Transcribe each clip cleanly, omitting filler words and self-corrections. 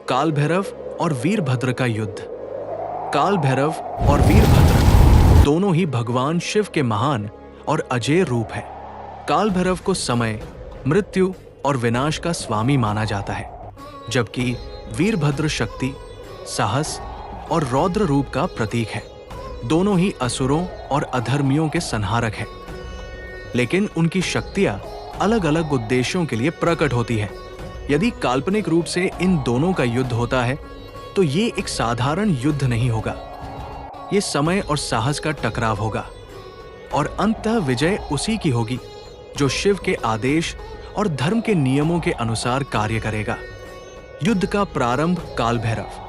काल भैरव और वीरभद्र का युद्ध। काल भैरव और वीरभद्र दोनों ही भगवान शिव के महान और अजेय रूप हैं। काल भैरव को समय, मृत्यु और विनाश का स्वामी माना जाता है, जबकि वीरभद्र शक्ति, साहस और रौद्र रूप का प्रतीक है। दोनों ही असुरों और अधर्मियों के संहारक हैं, लेकिन उनकी शक्तियां अलग अलग उद्देश्यों के लिए प्रकट होती है। यदि काल्पनिक रूप से इन दोनों का युद्ध होता है तो ये एक साधारण युद्ध नहीं होगा। ये समय और साहस का टकराव होगा और अंततः विजय उसी की होगी जो शिव के आदेश और धर्म के नियमों के अनुसार कार्य करेगा। युद्ध का प्रारंभ काल भैरव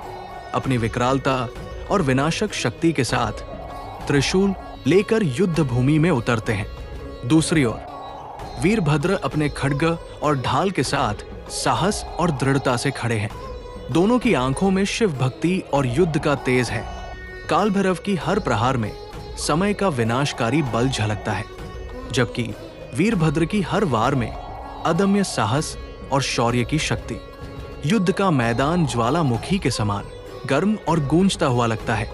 अपनी विकरालता और विनाशक शक्ति के साथ त्रिशूल लेकर युद्ध भूमि में उतरते हैं। दूसरी ओर वीरभद्र अपने खड्ग और ढाल के साथ साहस और दृढ़ता से खड़े हैं। दोनों की आंखों में शिव भक्ति और युद्ध का तेज है। काल भैरव की हर प्रहार में समय का विनाशकारी बल झलकता है, जबकि वीरभद्र की हर वार में अदम्य साहस और शौर्य की शक्ति। युद्ध का मैदान ज्वालामुखी के समान गर्म और गूंजता हुआ लगता है।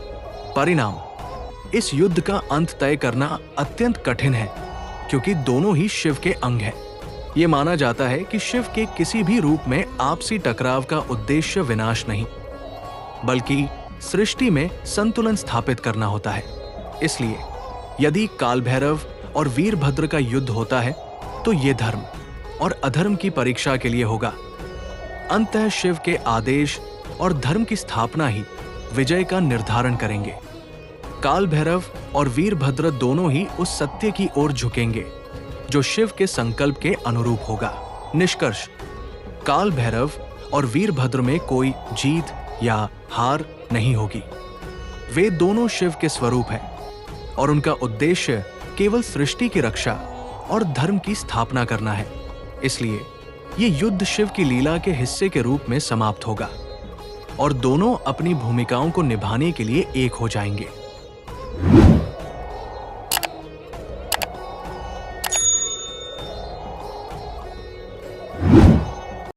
परिणाम, इस युद्ध का अंत तय करना अत्यंत कठिन है, क्योंकि दोनों ही शिव के अंग हैं। ये माना जाता है कि शिव के किसी भी रूप में आपसी टकराव का उद्देश्य विनाश नहीं, बल्कि सृष्टि में संतुलन स्थापित करना होता है। इसलिए यदि काल भैरव और वीरभद्र का युद्ध होता है तो ये धर्म और अधर्म की परीक्षा के लिए होगा। अंततः शिव के आदेश और धर्म की स्थापना ही विजय का निर्धारण करेंगे। काल भैरव और वीरभद्र दोनों ही उस सत्य की ओर झुकेंगे जो शिव के संकल्प के अनुरूप होगा। निष्कर्ष, काल भैरव और वीरभद्र में कोई जीत या हार नहीं होगी। वे दोनों शिव के स्वरूप हैं और उनका उद्देश्य केवल सृष्टि की रक्षा और धर्म की स्थापना करना है। इसलिए ये युद्ध शिव की लीला के हिस्से के रूप में समाप्त होगा और दोनों अपनी भूमिकाओं को निभाने के लिए एक हो जाएंगे।